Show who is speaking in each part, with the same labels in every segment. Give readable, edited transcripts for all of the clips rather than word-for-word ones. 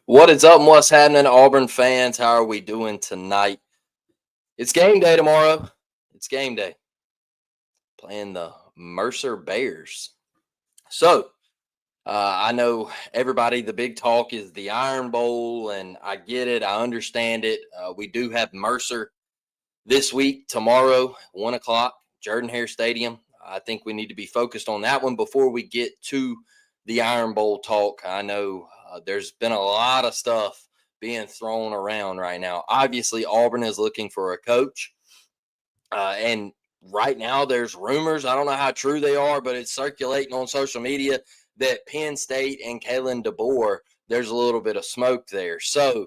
Speaker 1: What is up and what's happening, Auburn fans? How are we doing tonight? It's game day tomorrow. It's game day. Playing the Mercer Bears. So, I know everybody, the big talk is the Iron Bowl, and I get it. I understand it. We do have Mercer this week, tomorrow, 1 o'clock, Jordan Hare Stadium. I think we need to be focused on that one before we get to the Iron Bowl talk. I know there's been a lot of stuff being thrown around right now. Obviously, Auburn is looking for a coach. And right now, there's rumors. I don't know how true they are, but it's circulating on social media that Penn State and Kalen DeBoer, there's a little bit of smoke there. So,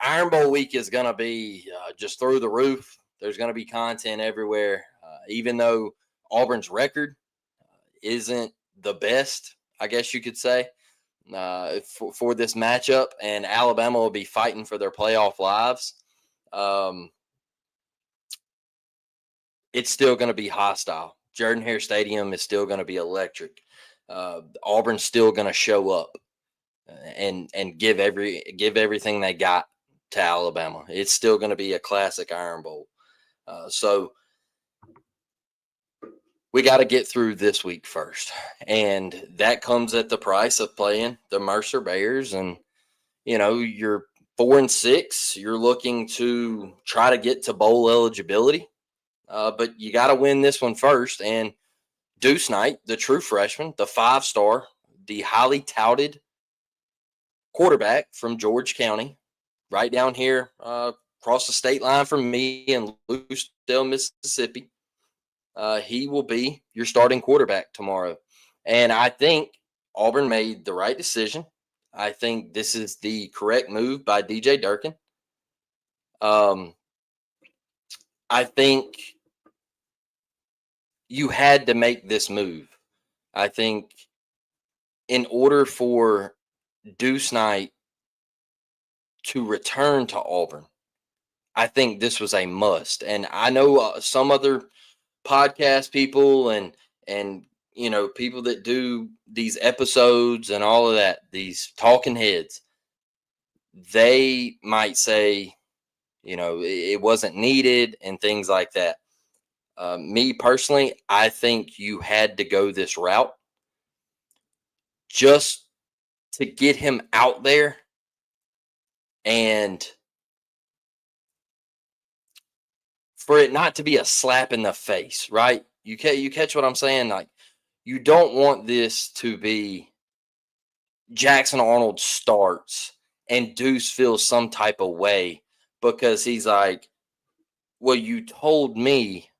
Speaker 1: Iron Bowl week is going to be just through the roof. There's going to be content everywhere, even though Auburn's record isn't the best, I guess you could say, for this matchup, and Alabama will be fighting for their playoff lives. Um, it's still going to be hostile. Jordan Hare Stadium is still going to be electric. Auburn's still going to show up and give everything they got to Alabama. It's still going to be a classic Iron Bowl. So we got to get through this week first, and that comes at the price of playing the Mercer Bears. And you're 4-6. You're looking to try to get to bowl eligibility, but you got to win this one first. And Deuce Knight, the true freshman, the 5-star, the highly touted quarterback from George County, right down here across the state line from me in Lucedale, Mississippi. He will be your starting quarterback tomorrow. And I think Auburn made the right decision. I think this is the correct move by DJ Durkin. I think you had to make this move. I think in order for Deuce Knight to return to Auburn, I think this was a must. And I know some other podcast people and people that do these episodes and all of that, these talking heads, they might say it wasn't needed and things like that. Me personally, I think you had to go this route just to get him out there and for it not to be a slap in the face, right? You catch what I'm saying? Like, you don't want this to be Jackson Arnold starts and Deuce feels some type of way because he's like, well, you told me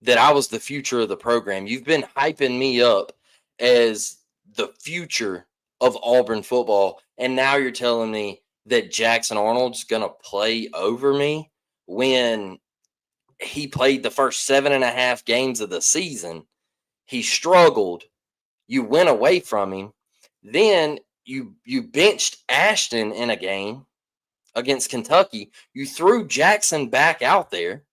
Speaker 1: that I was the future of the program. You've been hyping me up as the future of Auburn football. And now you're telling me that Jackson Arnold's going to play over me when he played the first 7.5 games of the season. He struggled. You went away from him. Then you benched Ashton in a game against Kentucky. You threw Jackson back out there,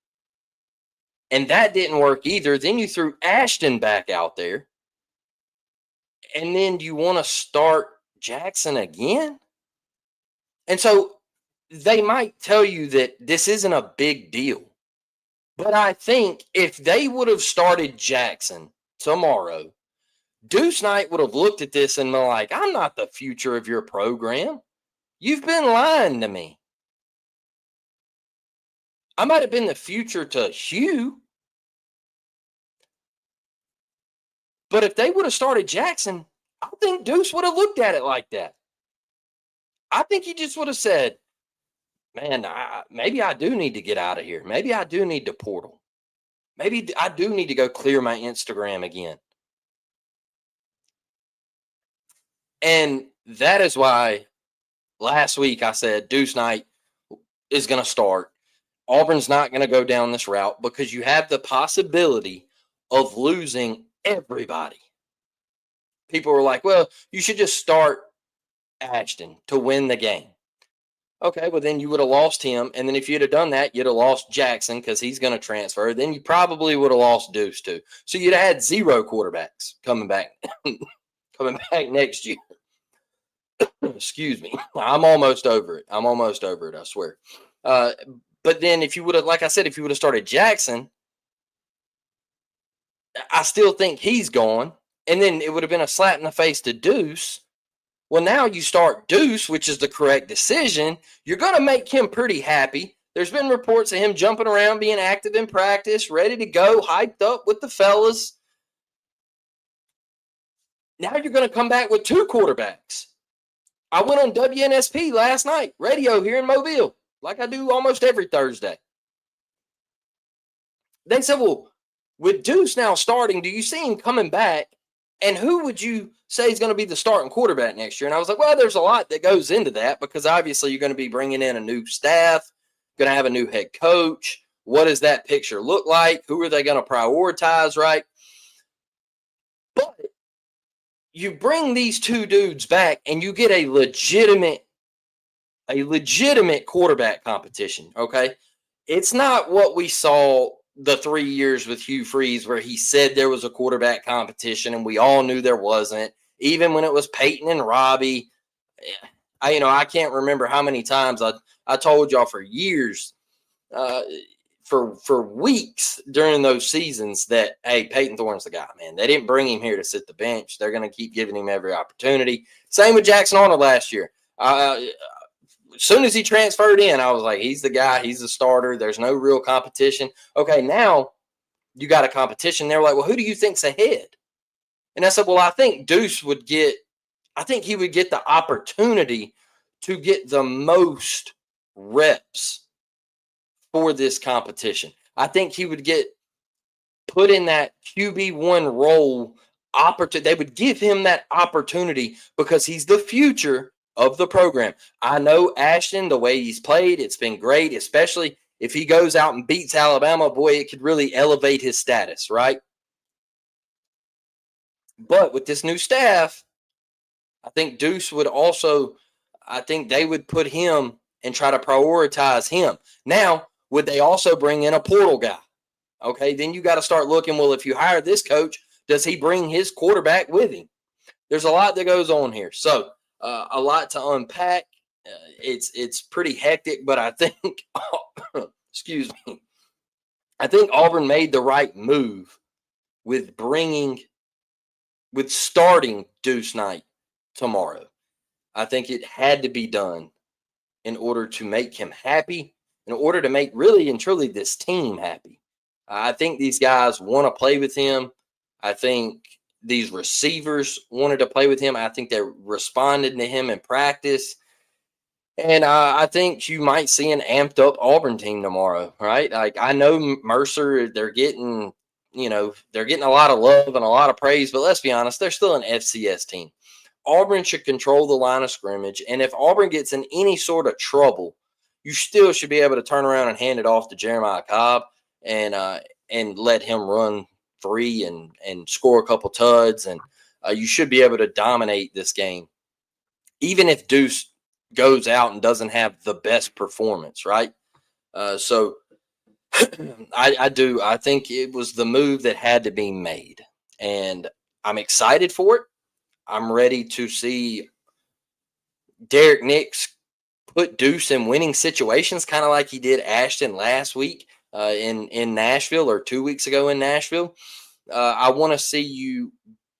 Speaker 1: and that didn't work either. Then you threw Ashton back out there, and then you want to start Jackson again? And so they might tell you that this isn't a big deal. But I think if they would have started Jackson tomorrow, Deuce Knight would have looked at this and been like, I'm not the future of your program. You've been lying to me. I might have been the future to Hugh. But if they would have started Jackson, I think Deuce would have looked at it like that. I think he just would have said, man, maybe I do need to get out of here. Maybe I do need to portal. Maybe I do need to go clear my Instagram again. And that is why last week I said Deuce Knight is going to start. Auburn's not going to go down this route because you have the possibility of losing everybody. People were like, well, you should just start Ashton to win the game. Okay, well, then you would have lost him. And then if you'd have done that, you'd have lost Jackson because he's going to transfer. Then you probably would have lost Deuce too. So you'd have had 0 quarterbacks coming back next year. Excuse me. I'm almost over it. I swear. Uh, but then if you would have, like I said, if you would have started Jackson, I still think he's gone. And then it would have been a slap in the face to Deuce. Well, now you start Deuce, which is the correct decision. You're going to make him pretty happy. There's been reports of him jumping around, being active in practice, ready to go, hyped up with the fellas. Now you're going to come back with two quarterbacks. I went on WNSP last night, radio here in Mobile, like I do almost every Thursday. They said, well, with Deuce now starting, do you see him coming back? And who would you say is going to be the starting quarterback next year? And I was like, well, there's a lot that goes into that because obviously you're going to be bringing in a new staff, going to have a new head coach. What does that picture look like? Who are they going to prioritize, right? But you bring these two dudes back and you get a legitimate quarterback competition, okay? It's not what we saw the 3 years with Hugh Freeze where he said there was a quarterback competition and we all knew there wasn't. Even when it was Peyton and Robbie, I can't remember how many times I told y'all for years, for weeks during those seasons that, hey, Peyton Thorne's the guy, man. They didn't bring him here to sit the bench. They're going to keep giving him every opportunity. Same with Jackson Arnold last year. As soon as he transferred in, I was like, he's the guy. He's the starter. There's no real competition. Okay, now you got a competition. They're like, well, who do you think's ahead? And I said, well, I think Deuce would get – I think he would get the opportunity to get the most reps for this competition. I think he would get put in that QB1 role opportunity. They would give him that opportunity because he's the future of the program. I know Ashton, the way he's played, it's been great, especially if he goes out and beats Alabama. Boy, it could really elevate his status, right? But with this new staff, I think Deuce would also, I think they would put him and try to prioritize him. Now, would they also bring in a portal guy? Okay, then you got to start looking, well, if you hire this coach, does he bring his quarterback with him? There's a lot that goes on here. So a lot to unpack. It's pretty hectic, but I think, excuse me, I think Auburn made the right move with starting Deuce Knight tomorrow. I think it had to be done in order to make him happy, in order to make really and truly this team happy. I think these guys want to play with him. I think these receivers wanted to play with him. I think they responded to him in practice. And I think you might see an amped up Auburn team tomorrow, right? Like, I know Mercer, they're getting a lot of love and a lot of praise, but let's be honest, they're still an FCS team. Auburn should control the line of scrimmage. And if Auburn gets in any sort of trouble, you still should be able to turn around and hand it off to Jeremiah Cobb and let him run free and score a couple tuds. And you should be able to dominate this game, even if Deuce goes out and doesn't have the best performance, right? So I think it was the move that had to be made. And I'm excited for it. I'm ready to see Derek Nix put Deuce in winning situations, kind of like he did Ashton last week in Nashville, or 2 weeks ago in Nashville. I want to see you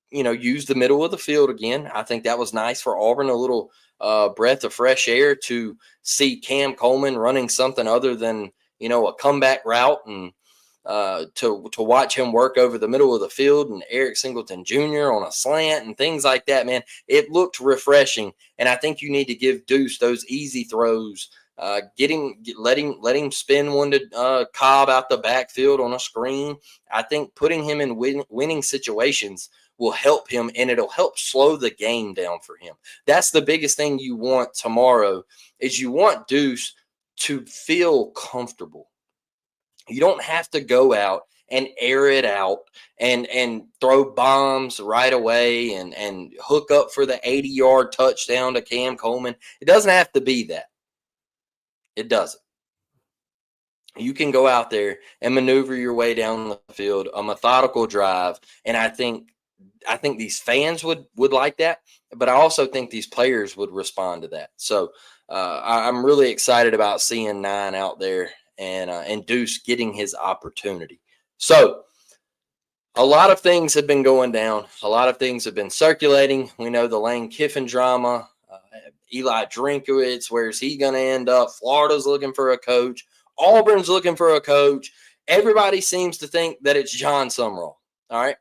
Speaker 1: use the middle of the field again. I think that was nice for Auburn, a little breath of fresh air to see Cam Coleman running something other than, a comeback route, and to watch him work over the middle of the field, and Eric Singleton Jr. on a slant and things like that, man. It looked refreshing, and I think you need to give Deuce those easy throws. Let him spin one to Cobb out the backfield on a screen. I think putting him in winning situations will help him, and it'll help slow the game down for him. That's the biggest thing you want tomorrow, is you want Deuce to feel comfortable. You don't have to go out and air it out and throw bombs right away and hook up for the 80-yard touchdown to Cam Coleman. It doesn't have to be that. It doesn't. You can go out there and maneuver your way down the field, a methodical drive, and I think I think these fans would like that, but I also think these players would respond to that. So I'm really excited about seeing Nine out there and Deuce getting his opportunity. So a lot of things have been going down. A lot of things have been circulating. We know the Lane Kiffin drama. Eli Drinkowitz, where's he going to end up? Florida's looking for a coach. Auburn's looking for a coach. Everybody seems to think that it's John Summerall. All right.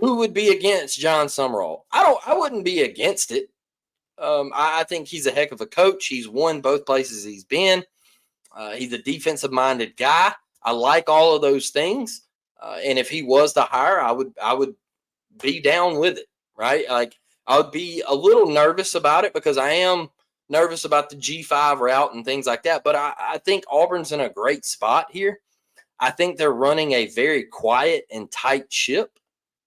Speaker 1: Who would be against John Summerall? I wouldn't be against it. I think he's a heck of a coach. He's won both places he's been. He's a defensive-minded guy. I like all of those things. And if he was to hire, I would be down with it, right? Like I would be a little nervous about it because I am nervous about the G5 route and things like that. But I think Auburn's in a great spot here. I think they're running a very quiet and tight ship,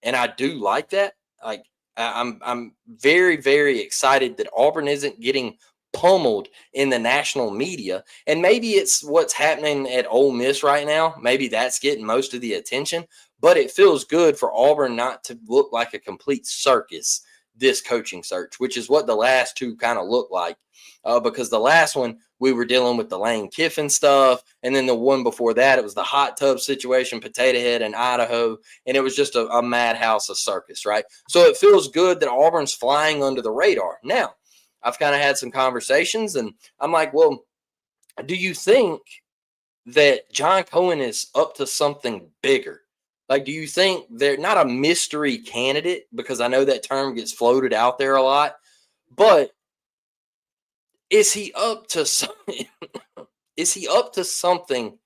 Speaker 1: and I do like that. Like I'm very, very excited that Auburn isn't getting pummeled in the national media. And maybe it's what's happening at Ole Miss right now. Maybe that's getting most of the attention, but it feels good for Auburn not to look like a complete circus this coaching search, which is what the last two kind of look like. Because the last one, we were dealing with the Lane Kiffin stuff. And then the one before that, it was the hot tub situation, Potato Head in Idaho. And it was just a madhouse, a circus, right? So it feels good that Auburn's flying under the radar. Now, I've kind of had some conversations, and I'm like, well, do you think that John Cohen is up to something bigger? Like, do you think they're not a mystery candidate? Because I know that term gets floated out there a lot, but is he up to something? Is he up to something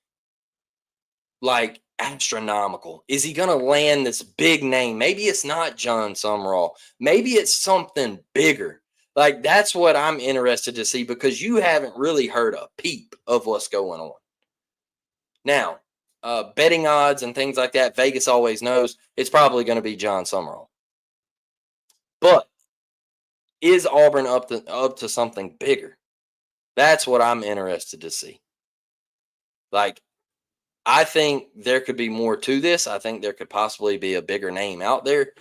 Speaker 1: like astronomical? Is he going to land this big name? Maybe it's not John Summerall. Maybe it's something bigger. Like, that's what I'm interested to see because you haven't really heard a peep of what's going on. Now, betting odds and things like that, Vegas always knows it's probably going to be John Summerall. But is Auburn up to something bigger? That's what I'm interested to see. Like, I think there could be more to this. I think there could possibly be a bigger name out there.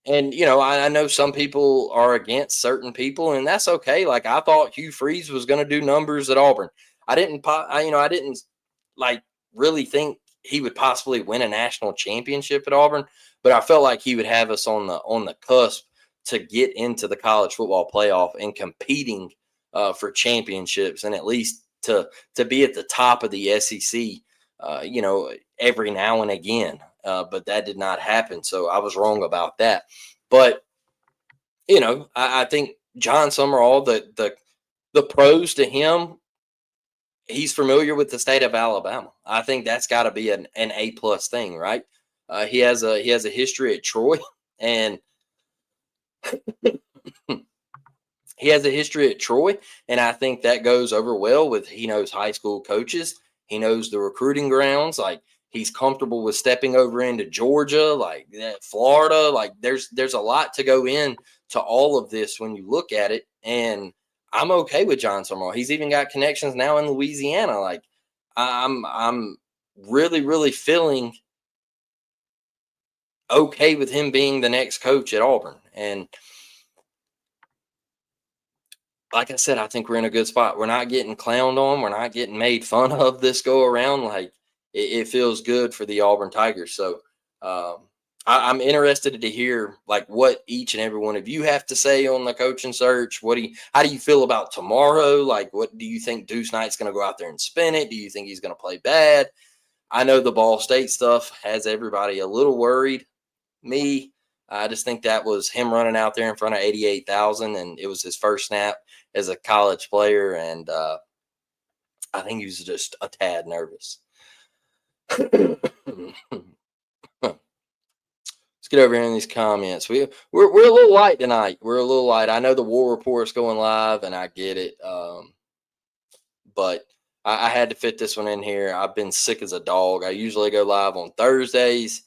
Speaker 1: And, you know, I know some people are against certain people, and that's okay. Like, I thought Hugh Freeze was going to do numbers at Auburn. I didn't like really think he would possibly win a national championship at Auburn, but I felt like he would have us on the cusp to get into the college football playoff and competing for championships, and at least to be at the top of the SEC, every now and again. But that did not happen. So I was wrong about that. But, I think John Summerall, the pros to him, he's familiar with the state of Alabama. I think that's got to be an A-plus thing, right? He has a history at Troy, and he has a history at Troy, and I think that goes over well with he knows high school coaches. He knows the recruiting grounds. Like, he's comfortable with stepping over into Georgia, like that, Florida. Like, there's a lot to go in to all of this when you look at it. And I'm okay with John Summerall. He's even got connections now in Louisiana. Like, I'm really, really feeling okay with him being the next coach at Auburn. And like I said, I think we're in a good spot. We're not getting clowned on. We're not getting made fun of this go around. Like, it feels good for the Auburn Tigers. So I'm interested to hear like what each and every one of you have to say on the coaching search. How do you feel about tomorrow? Like, what do you think Deuce Knight's going to go out there and spin it? Do you think he's going to play bad? I know the Ball State stuff has everybody a little worried. Me, I just think that was him running out there in front of 88,000, and it was his first snap as a college player, and I think he was just a tad nervous. Let's get over here in these comments. We're a little light tonight. We're a little light. I know the War Report's going live, and I get it, but I had to fit this one in here. I've been sick as a dog. I usually go live on Thursdays,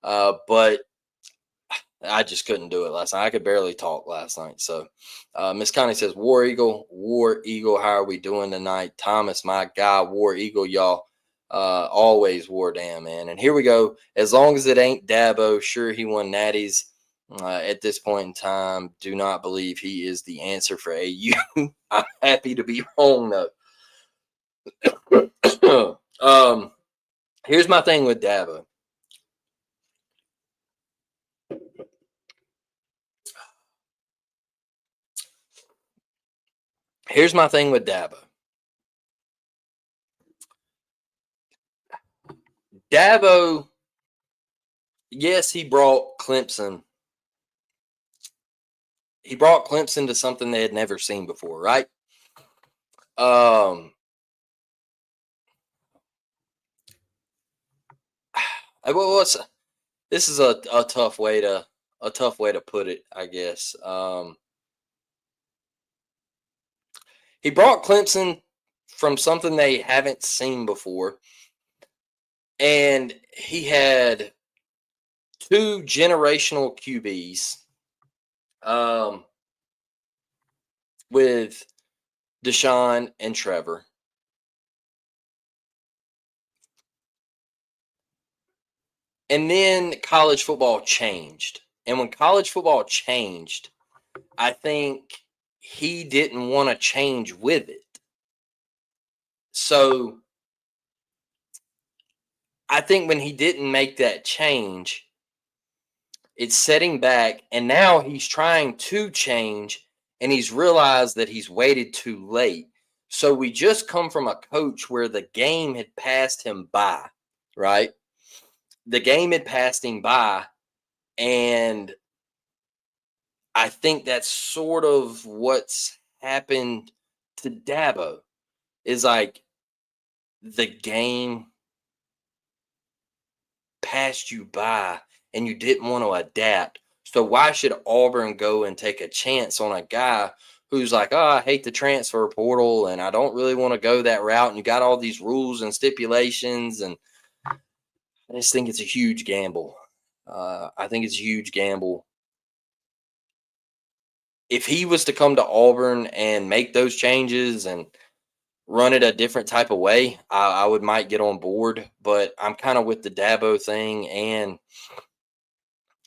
Speaker 1: but I just couldn't do it last night. I could barely talk last night. So Miss Connie says, War Eagle, how are we doing tonight? Thomas, my guy, War Eagle, y'all. Always War Damn, man. And here we go. As long as it ain't Dabo, sure, he won natties. At this point in time, do not believe he is the answer for AU. I'm happy to be wrong, though. Here's my thing with Dabo. Here's my thing with Dabo. Dabo, yes, he brought Clemson. He brought Clemson to something they had never seen before, right? What's this is a tough way to put it, I guess. He brought Clemson from something they haven't seen before, and he had two generational QBs with Deshaun and Trevor. And then college football changed. And when college football changed, I think he didn't want to change with it. So I think when he didn't make that change, it's setting back. And now he's trying to change, and he's realized that he's waited too late. So we just come from a coach where the game had passed him by, right? The game had passed him by, and I think that's sort of what's happened to Dabo is like the game passed you by and you didn't want to adapt. So why should Auburn go and take a chance on a guy who's like, oh, I hate the transfer portal and I don't really want to go that route. And you got all these rules and stipulations. And I just think it's a huge gamble. I think it's a huge gamble. If he was to come to Auburn and make those changes and run it a different type of way, I would might get on board. But I'm kind of with the Dabo thing, and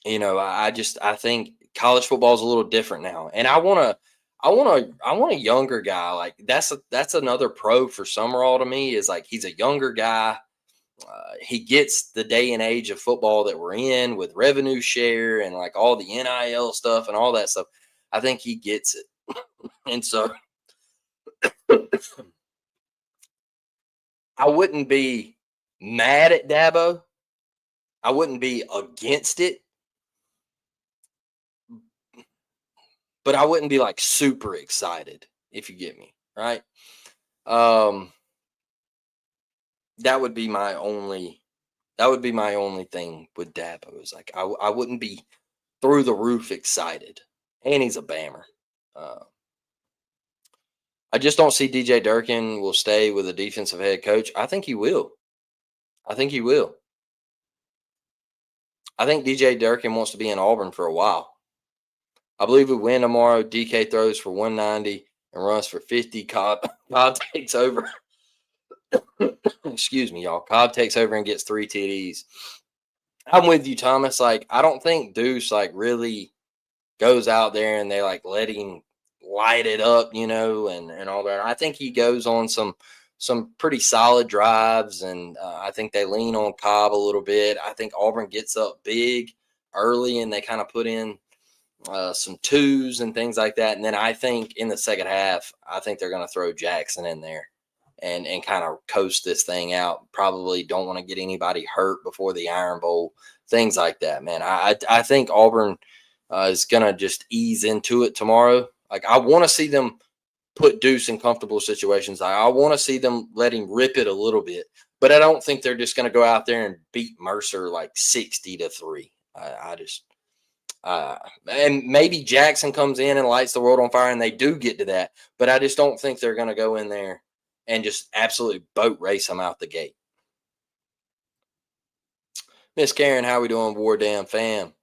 Speaker 1: I think college football is a little different now, and I want a younger guy. Like that's another pro for Summerall to me is like he's a younger guy. He gets the day and age of football that we're in with revenue share and like all the NIL stuff and all that stuff. I think he gets it, and so I wouldn't be mad at Dabo. I wouldn't be against it, but I wouldn't be like super excited if you get me, right? Um that would be my only thing with Dabo is like I wouldn't be through the roof excited. And he's a bammer. Uh, I just don't see DJ Durkin will stay with a defensive head coach. I think he will. I think he will. I think DJ Durkin wants to be in Auburn for a while. I believe we win tomorrow. DK throws for 190 and runs for 50. Cobb takes over. Excuse me, y'all. Cobb takes over and gets 3 TDs. I'm with you, Thomas. Like, I don't think Deuce like really goes out there and they like let him light it up, and all that. I think he goes on some pretty solid drives, and I think they lean on Cobb a little bit. I think Auburn gets up big early, and they kind of put in some twos and things like that. And then I think in the second half, I think they're going to throw Jackson in there and kind of coast this thing out. Probably don't want to get anybody hurt before the Iron Bowl, things like that, man. I think Auburn is going to just ease into it tomorrow. Like, I want to see them put Deuce in comfortable situations. I want to see them let him rip it a little bit, but I don't think they're just going to go out there and beat Mercer like 60-3. And maybe Jackson comes in and lights the world on fire and they do get to that, but I just don't think they're going to go in there and just absolutely boat race them out the gate. Miss Karen, how we doing, War Damn fam?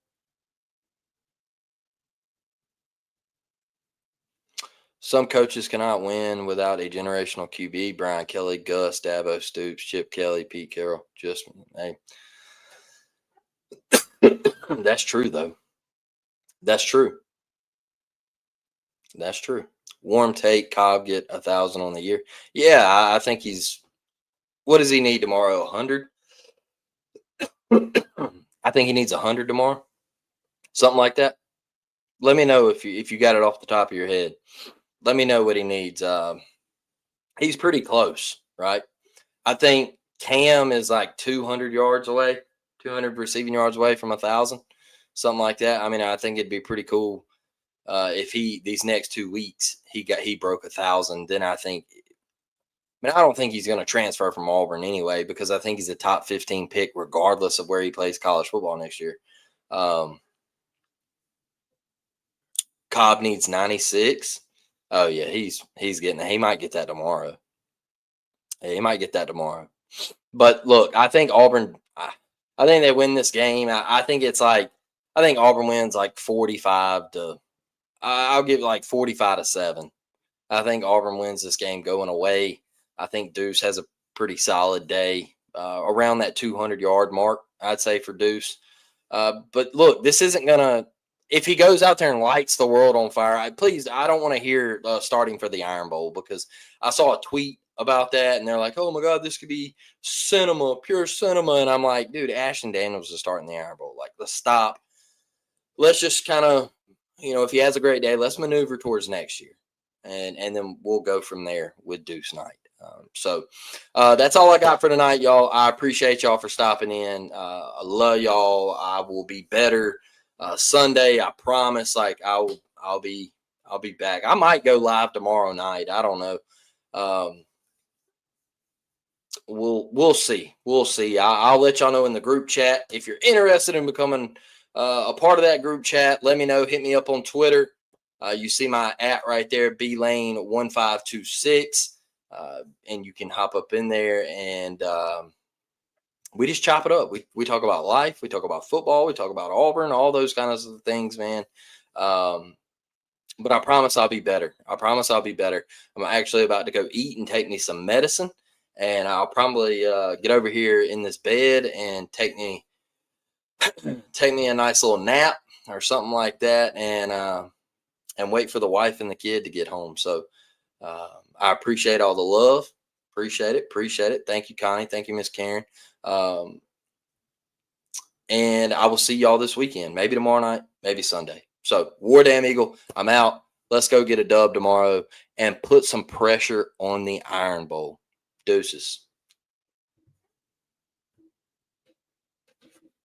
Speaker 1: Some coaches cannot win without a generational QB. Brian Kelly, Gus, Dabo, Stoops, Chip Kelly, Pete Carroll. Just, hey. That's true, though. That's true. That's true. Warm take, Cobb get 1,000 on the year. Yeah, I think he's. What does he need tomorrow? 100. I think he needs 100 tomorrow. Something like that. Let me know if you got it off the top of your head. Let me know what he needs. He's pretty close, right? I think Cam is like 200 yards away, 200 receiving yards away from 1,000, something like that. I mean, I think it'd be pretty cool if these next 2 weeks he broke 1,000. Then I think. I mean, I don't think he's going to transfer from Auburn anyway because I think he's a top 15 pick regardless of where he plays college football next year. Cobb needs 96. Oh yeah, he's getting. He might get that tomorrow. He might get that tomorrow. But look, I think Auburn. I think they win this game. I think it's like. I think Auburn wins like 45 to. I'll give like 45-7. I think Auburn wins this game going away. I think Deuce has a pretty solid day around that 200-yard mark. I'd say for Deuce. But look, this isn't gonna. If he goes out there and lights the world on fire, I don't want to hear starting for the Iron Bowl because I saw a tweet about that and they're like, "Oh my God, this could be cinema, pure cinema," and I'm like, "Dude, Ashton Daniels is starting the Iron Bowl. Like, let's stop. Let's just kind of, if he has a great day, let's maneuver towards next year, and then we'll go from there with Deuce Knight." So that's all I got for tonight, y'all. I appreciate y'all for stopping in. I love y'all. I will be better Sunday. I promise. Like I'll be back. I might go live tomorrow night. I don't know. We'll see. We'll see. I'll let y'all know in the group chat if you're interested in becoming a part of that group chat. Let me know. Hit me up on Twitter. You see my @ right there, blane1526. And you can hop up in there and we just chop it up. We talk about life. We talk about football. We talk about Auburn, all those kinds of things, man. But I promise I'll be better. I promise I'll be better. I'm actually about to go eat and take me some medicine. And I'll probably get over here in this bed and take me a nice little nap or something like that. And wait for the wife and the kid to get home. So I appreciate all the love. Appreciate it. Thank you, Connie. Thank you, Miss Karen. And I will see y'all this weekend. Maybe tomorrow night, maybe Sunday. So, War Damn Eagle, I'm out. Let's go get a dub tomorrow and put some pressure on the Iron Bowl. Deuces.